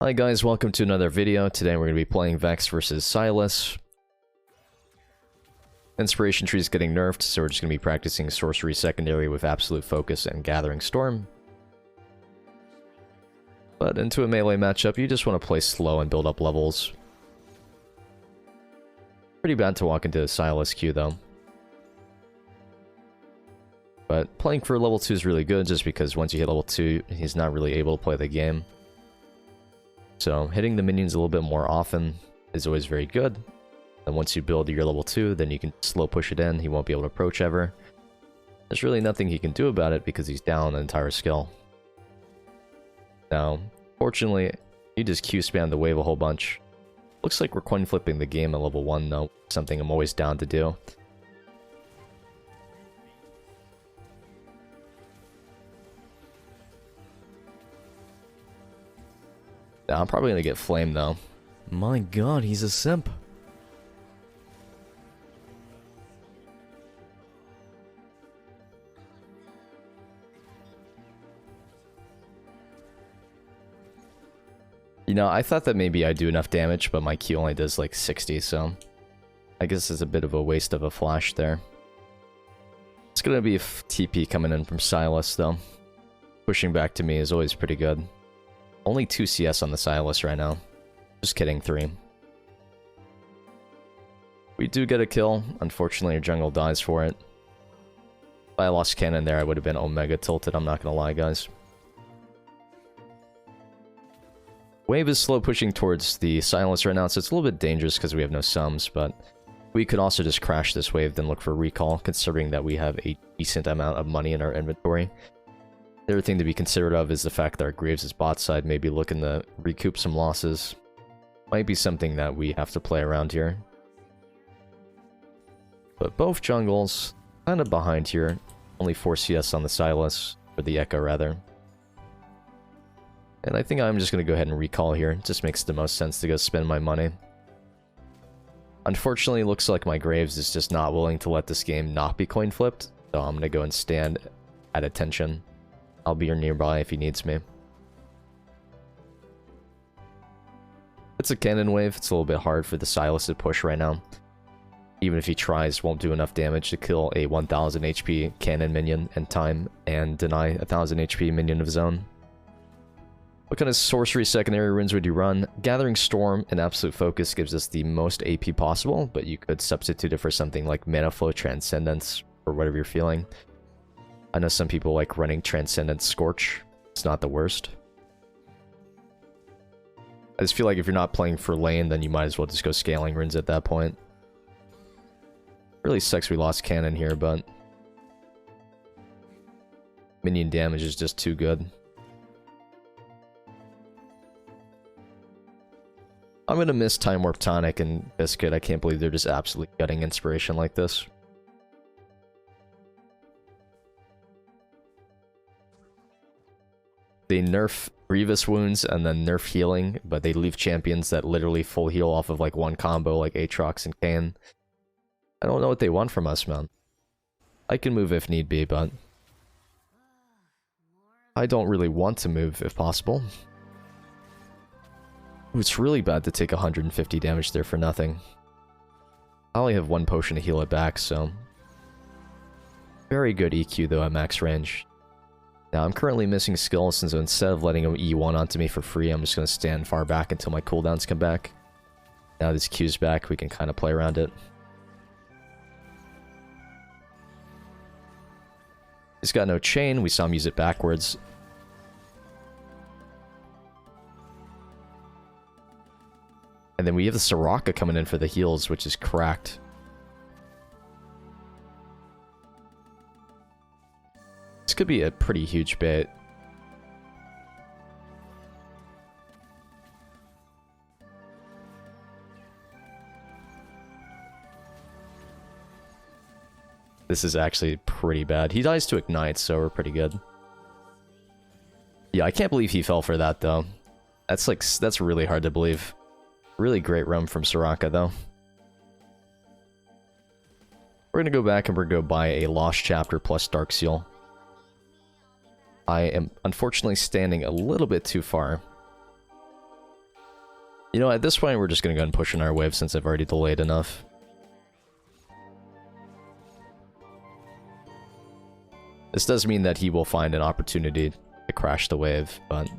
Hi guys, welcome to another video. Today we're going to be playing Vex versus Sylas. Inspiration Tree is getting nerfed, so we're just going to be practicing Sorcery Secondary with Absolute Focus and Gathering Storm. But into a melee matchup, you just want to play slow and build up levels. Pretty bad to walk into the Sylas queue though. But playing for level 2 is really good, just because once you hit level 2, he's not really able to play the game. So hitting the minions a little bit more often is always very good. And once you build your level 2, then you can slow push it in. He won't be able to approach ever. There's really nothing he can do about it because he's down an entire skill. Now, fortunately, you just Q-spam the wave a whole bunch. Looks like we're coin flipping the game at level 1 though. Something I'm always down to do. Now, I'm probably gonna get flamed though. My god, he's a simp. You know, I thought that maybe I'd do enough damage, but my Q only does like 60, so I guess it's a bit of a waste of a flash there. It's gonna be a TP coming in from Sylas though. Pushing back to me is always pretty good. Only 2 CS on the Sylas right now. Just kidding, 3. We do get a kill. Unfortunately, our jungle dies for it. If I lost cannon there, I would have been Omega tilted, I'm not gonna lie, guys. Wave is slow pushing towards the Sylas right now, so it's a little bit dangerous because we have no sums, but we could also just crash this wave, then look for recall, considering that we have a decent amount of money in our inventory. The other thing to be considerate of is the fact that our Graves' bot side may be looking to recoup some losses. Might be something that we have to play around here. But both jungles, kind of behind here. Only 4 CS on the Sylas, or the Echo rather. And I think I'm just going to go ahead and recall here. It just makes the most sense to go spend my money. Unfortunately, it looks like my Graves is just not willing to let this game not be coin flipped. So I'm going to go and stand at attention. I'll be here nearby if he needs me. It's a cannon wave. It's a little bit hard for the Sylas to push right now. Even if he tries, won't do enough damage to kill a 1000 HP cannon minion in time and deny a 1000 HP minion of his own. What kind of sorcery secondary runes would you run? Gathering Storm and Absolute Focus gives us the most AP possible, but you could substitute it for something like Mana Flow Transcendence or whatever you're feeling. I know some people like running Transcendence Scorch. It's not the worst. I just feel like if you're not playing for lane, then you might as well just go scaling runes at that point. Really sucks we lost cannon here, but minion damage is just too good. I'm gonna miss Time Warp Tonic and Biscuit. I can't believe they're just absolutely gutting inspiration like this. They nerf Grievous wounds and then nerf healing, but they leave champions that literally full heal off of like one combo like Aatrox and Kayn. I don't know what they want from us, man. I can move if need be, but I don't really want to move if possible. Ooh, it's really bad to take 150 damage there for nothing. I only have 1 potion to heal it back, so very good EQ though at max range. Now, I'm currently missing skills, and so instead of letting him E1 onto me for free, I'm just going to stand far back until my cooldowns come back. Now this Q's back, we can kind of play around it. He's got no chain, we saw him use it backwards. And then we have the Soraka coming in for the heals, which is cracked. This could be a pretty huge bait. This is actually pretty bad. He dies to Ignite, so we're pretty good. Yeah, I can't believe he fell for that, though. That's really hard to believe. Really great roam from Soraka, though. We're gonna go back and we're gonna go buy a Lost Chapter plus Dark Seal. I am unfortunately standing a little bit too far. You know, at this point, we're just gonna go ahead and push in our wave since I've already delayed enough. This does mean that he will find an opportunity to crash the wave, but...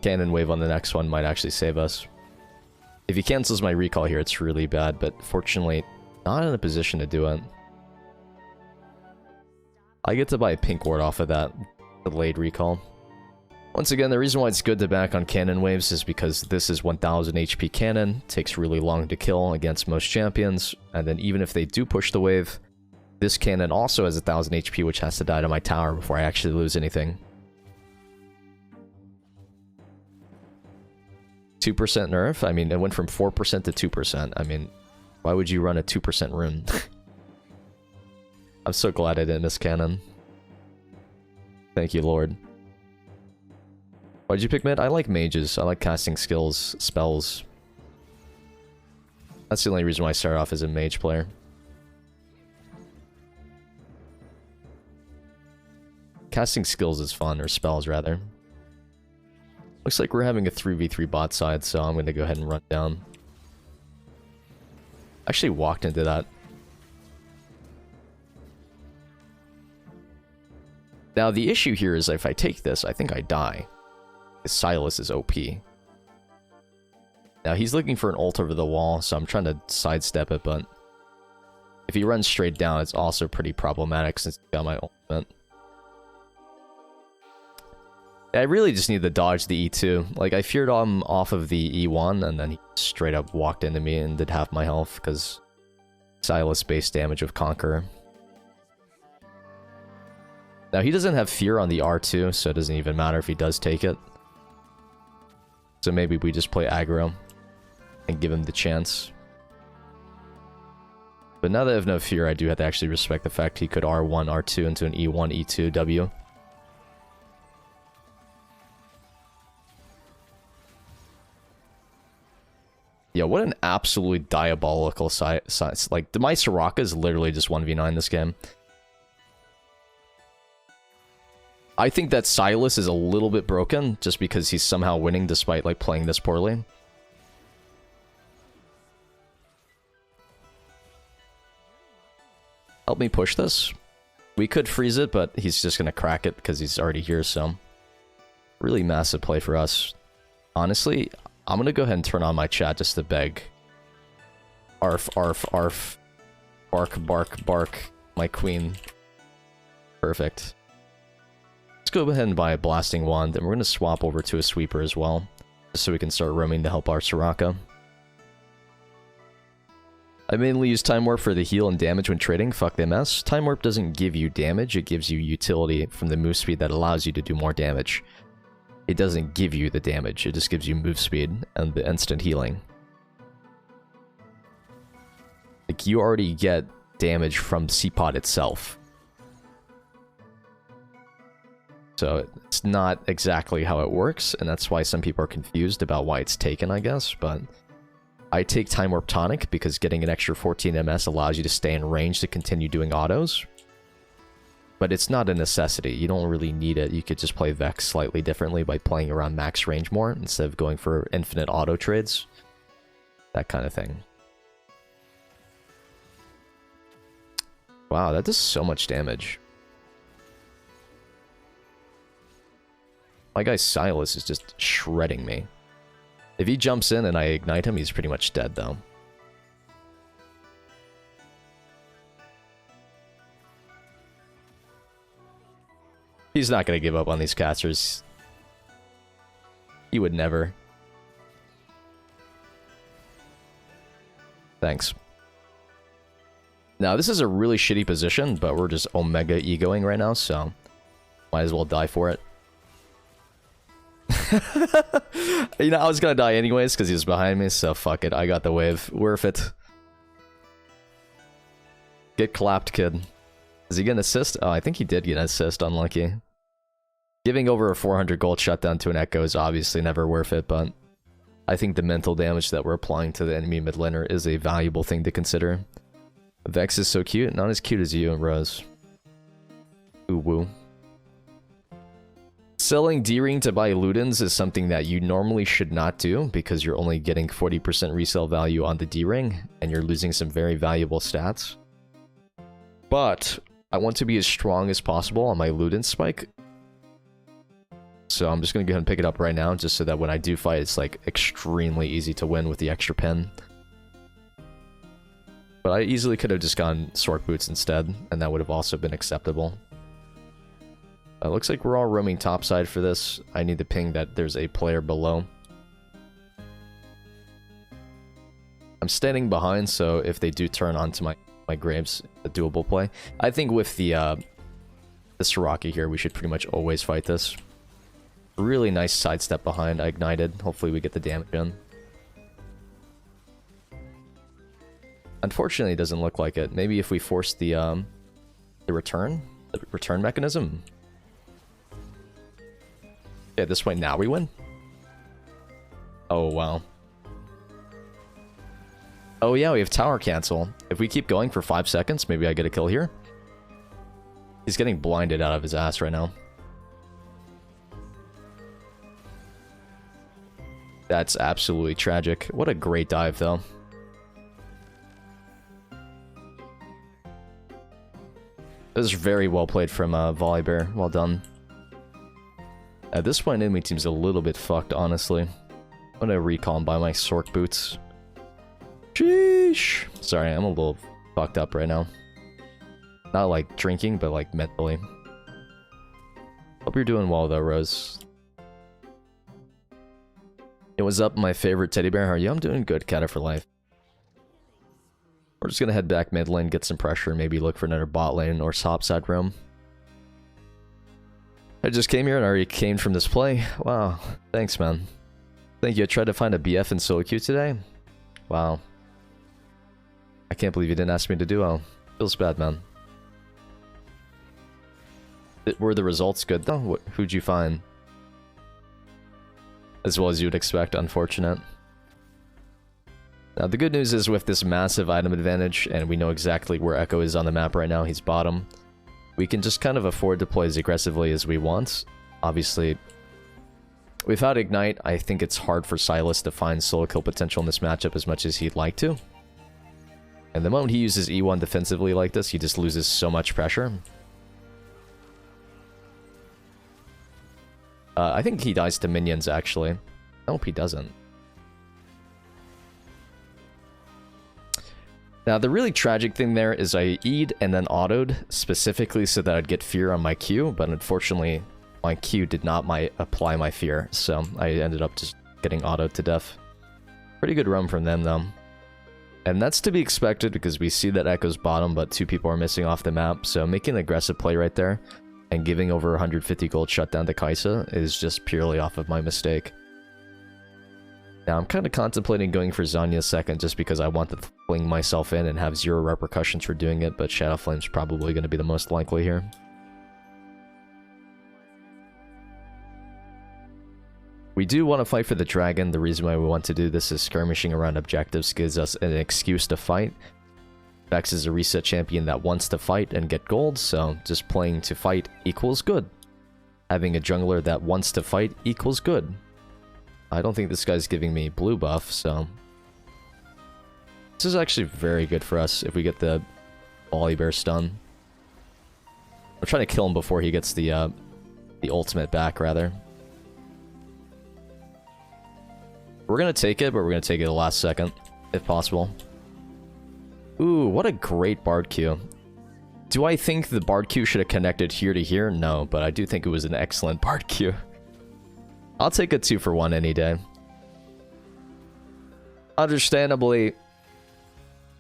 Cannon wave on the next one might actually save us. If he cancels my recall here, it's really bad, but fortunately, not in a position to do it. I get to buy a pink ward off of that delayed recall. Once again, the reason why it's good to back on cannon waves is because this is 1000 HP cannon, takes really long to kill against most champions, and then even if they do push the wave, this cannon also has 1000 HP, which has to die to my tower before I actually lose anything. 2% nerf? I mean, it went from 4% to 2%. I mean, why would you run a 2% rune? I'm so glad I didn't miss cannon. Thank you, Lord. Why'd you pick mid? I like mages. I like casting skills, spells. That's the only reason why I started off as a mage player. Casting skills is fun, or spells rather. Looks like we're having a 3v3 bot side, so I'm going to go ahead and run down. Actually walked into that. Now the issue here is if I take this, I think I die. Silas is OP. Now he's looking for an ult over the wall, so I'm trying to sidestep it, but if he runs straight down, it's also pretty problematic since he got my ultimate. I really just need to dodge the E2. Like, I feared him off of the E1, and then he straight up walked into me and did half my health, because Silas base damage of Conqueror. Now, he doesn't have fear on the R2, so it doesn't even matter if he does take it. So maybe we just play aggro and give him the chance. But now that I have no fear, I do have to actually respect the fact he could R1, R2 into an E1, E2, W. Yeah, what an absolutely diabolical size. Like, my Soraka is literally just 1v9 this game. I think that Silas is a little bit broken, just because he's somehow winning despite, like, playing this poorly. Help me push this. We could freeze it, but he's just gonna crack it because he's already here, so... Really massive play for us. Honestly, I'm gonna go ahead and turn on my chat just to beg. Arf, arf, arf. Bark, bark, bark. My queen. Perfect. Let's go ahead and buy a blasting wand, and we're gonna swap over to a sweeper as well, just so we can start roaming to help our Soraka. I mainly use Time Warp for the heal and damage when trading, fuck the MS. Time Warp doesn't give you damage, it gives you utility from the move speed that allows you to do more damage. It doesn't give you the damage, it just gives you move speed and the instant healing. Like, you already get damage from C-Pod itself. So it's not exactly how it works, and that's why some people are confused about why it's taken, I guess, but... I take Time Warp Tonic because getting an extra 14 MS allows you to stay in range to continue doing autos. But it's not a necessity. You don't really need it. You could just play Vex slightly differently by playing around max range more instead of going for infinite auto trades. That kind of thing. Wow, that does so much damage. My guy Silas is just shredding me. If he jumps in and I ignite him, he's pretty much dead, though. He's not going to give up on these casters. He would never. Thanks. Now, this is a really shitty position, but we're just omega egoing right now, so might as well die for it. You know, I was gonna die anyways because he was behind me, so fuck it. I got the wave. Worth it. Get clapped, kid. Is he gonna assist? Oh, I think he did get an assist. Unlucky. Giving over a 400 gold shutdown to an Echo is obviously never worth it, but I think the mental damage that we're applying to the enemy mid laner is a valuable thing to consider. Vex is so cute. Not as cute as you, Rose. Ooh woo. Selling D-Ring to buy Ludens is something that you normally should not do because you're only getting 40% resale value on the D-Ring and you're losing some very valuable stats. But I want to be as strong as possible on my Ludens spike. So I'm just going to go ahead and pick it up right now just so that when I do fight, it's like extremely easy to win with the extra pin. But I easily could have just gone Sork Boots instead, and that would have also been acceptable. Looks like we're all roaming topside for this. I need to ping that there's a player below. I'm standing behind, so if they do turn onto my Graves, a doable play. I think with the Soraki here, we should pretty much always fight this. Really nice sidestep behind. I ignited. Hopefully we get the damage in. Unfortunately, it doesn't look like it. Maybe if we force the return mechanism. Yeah, this way now we win. Oh, wow. Oh, yeah, we have tower cancel. If we keep going for 5 seconds, maybe I get a kill here. He's getting blinded out of his ass right now. That's absolutely tragic. What a great dive, though. This is very well played from Volleybear. Well done. At this point, enemy team's a little bit fucked, honestly. I'm gonna recall and buy my Sork Boots. Sheesh! Sorry, I'm a little fucked up right now. Not like drinking, but like mentally. Hope you're doing well though, Rose. It was up, my favorite teddy bear. How are you? I'm doing good, Kata for life. We're just gonna head back mid lane, get some pressure, and maybe look for another bot lane or topside roam. I just came here and already came from this play. Wow, thanks, man. Thank you. I tried to find a BF in solo queue today. Wow. I can't believe you didn't ask me to duo. Feels bad, man. Were the results good, though? Who'd you find? As well as you would expect, unfortunate. Now, the good news is with this massive item advantage, and we know exactly where Echo is on the map right now, he's bottom, we can just kind of afford to play as aggressively as we want. Obviously, without Ignite, I think it's hard for Sylas to find solo kill potential in this matchup as much as he'd like to. And the moment he uses E1 defensively like this, he just loses so much pressure. I think he dies to minions, actually. I hope he doesn't. Now, the really tragic thing there is I E'd and then autoed specifically so that I'd get fear on my Q, but unfortunately, my Q did not apply my fear, so I ended up just getting autoed to death. Pretty good run from them, though. And that's to be expected because we see that Echo's bottom, but 2 people are missing off the map, so making an aggressive play right there and giving over 150 gold shutdown to Kai'Sa is just purely off of my mistake. Now, I'm kind of contemplating going for Zianni second just because I want to fling myself in and have 0 repercussions for doing it, but Shadowflame's probably going to be the most likely here. We do want to fight for the dragon. The reason why we want to do this is skirmishing around objectives gives us an excuse to fight. Vex is a reset champion that wants to fight and get gold, so just playing to fight equals good. Having a jungler that wants to fight equals good. I don't think this guy's giving me blue buff, so... This is actually very good for us if we get the Volleybear stun. I'm trying to kill him before he gets the ultimate back, rather. We're gonna take it, but we're gonna take it the last second, if possible. Ooh, what a great Bard Q. Do I think the Bard Q should have connected here to here? No, but I do think it was an excellent Bard Q. I'll take a 2 for 1 any day. Understandably,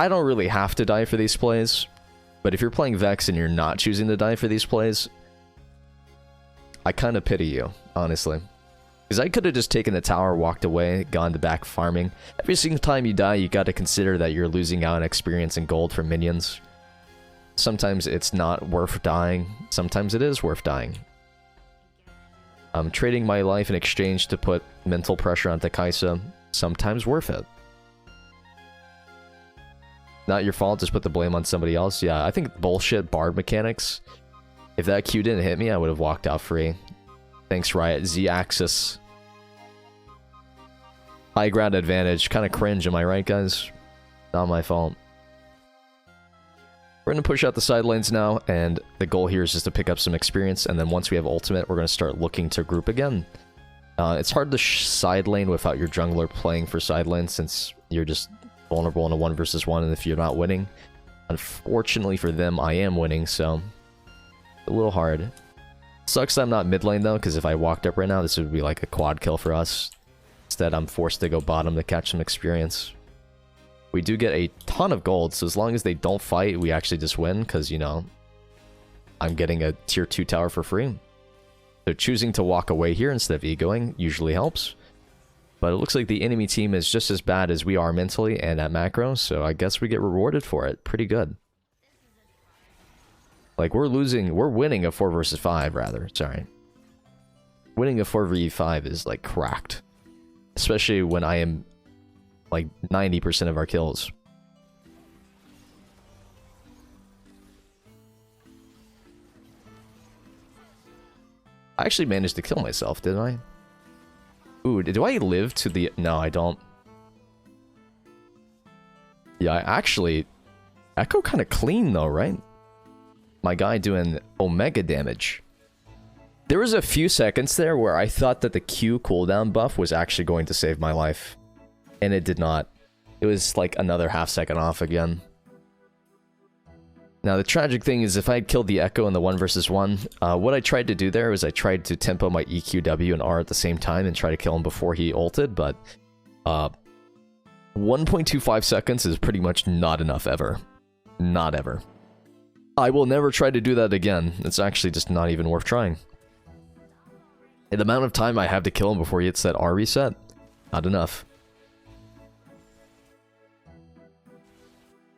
I don't really have to die for these plays, but if you're playing Vex and you're not choosing to die for these plays, I kind of pity you, honestly. Because I could have just taken the tower, walked away, gone to back farming. Every single time you die, you got to consider that you're losing out on experience and gold from minions. Sometimes it's not worth dying. Sometimes it is worth dying. I'm trading my life in exchange to put mental pressure onto Kai'Sa. Sometimes worth it. Not your fault, just put the blame on somebody else. Yeah, I think bullshit Bard mechanics. If that Q didn't hit me, I would have walked out free. Thanks, Riot. Z-axis. High ground advantage. Kind of cringe, am I right, guys? Not my fault. We're going to push out the side lanes now, and the goal here is just to pick up some experience, and then once we have ultimate, we're going to start looking to group again. It's hard to side lane without your jungler playing for side lane, since you're just vulnerable in a 1 versus 1, and if you're not winning. Unfortunately for them, I am winning, so a little hard. Sucks that I'm not mid lane, though, because if I walked up right now, this would be like a quad kill for us. Instead, I'm forced to go bottom to catch some experience. We do get a ton of gold, so as long as they don't fight, we actually just win, because, you know, I'm getting a tier 2 tower for free. So choosing to walk away here instead of egoing usually helps. But it looks like the enemy team is just as bad as we are mentally and at macro, so I guess we get rewarded for it. Pretty good. Like, we're winning a 4 versus 5, rather. Sorry. Winning a 4v5 is, like, cracked. Especially when I am like 90% of our kills. I actually managed to kill myself, didn't I? Ooh, do I live to the... No, I don't. Yeah, I actually... Echo kind of clean though, right? My guy doing omega damage. There was a few seconds there where I thought that the Q cooldown buff was actually going to save my life. And it did not. It was like another half second off again. Now the tragic thing is if I had killed the Echo in the 1 versus 1, what I tried to do there was I tried to tempo my EQ, W, and R at the same time and try to kill him before he ulted, but 1.25 seconds is pretty much not enough ever. Not ever. I will never try to do that again. It's actually just not even worth trying. And the amount of time I have to kill him before he hits that R reset, not enough.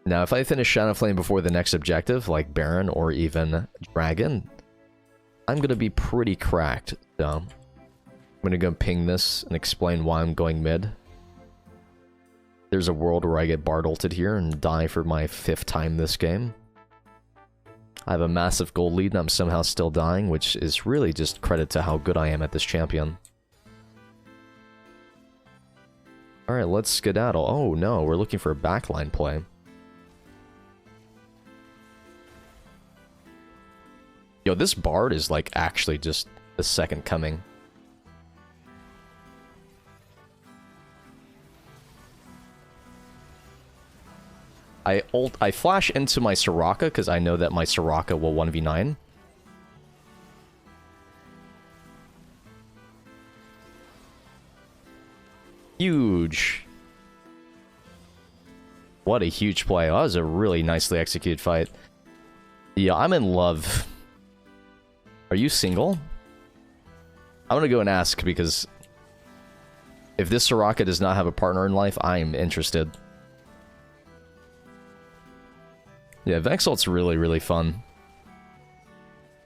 Now, if I finish Shadowflame before the next objective, like Baron or even Dragon, I'm going to be pretty cracked. So, I'm going to go ping this and explain why I'm going mid. There's a world where I get Bard ulted here and die for my 5th time this game. I have a massive gold lead and I'm somehow still dying, which is really just credit to how good I am at this champion. Alright, let's skedaddle. Oh no, we're looking for a backline play. Yo, this Bard is like actually just the second coming. I flash into my Soraka because I know that my Soraka will 1v9. Huge. What a huge play. That was a really nicely executed fight. Yeah, I'm in love. Are you single? I'm gonna go and ask because if this Soraka does not have a partner in life, I'm interested. Yeah, Vex ult's really, really fun.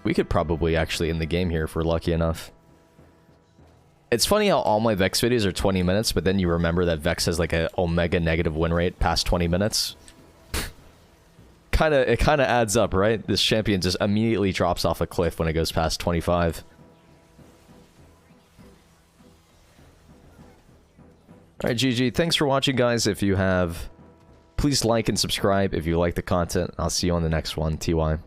We could probably actually end the game here if we're lucky enough. It's funny how all my Vex videos are 20 minutes, but then you remember that Vex has like a omega negative win rate past 20 minutes. It kind of adds up, right? This champion just immediately drops off a cliff when it goes past 25. Alright, GG. Thanks for watching, guys. If you have... Please like and subscribe if you like the content. I'll see you on the next one. TY.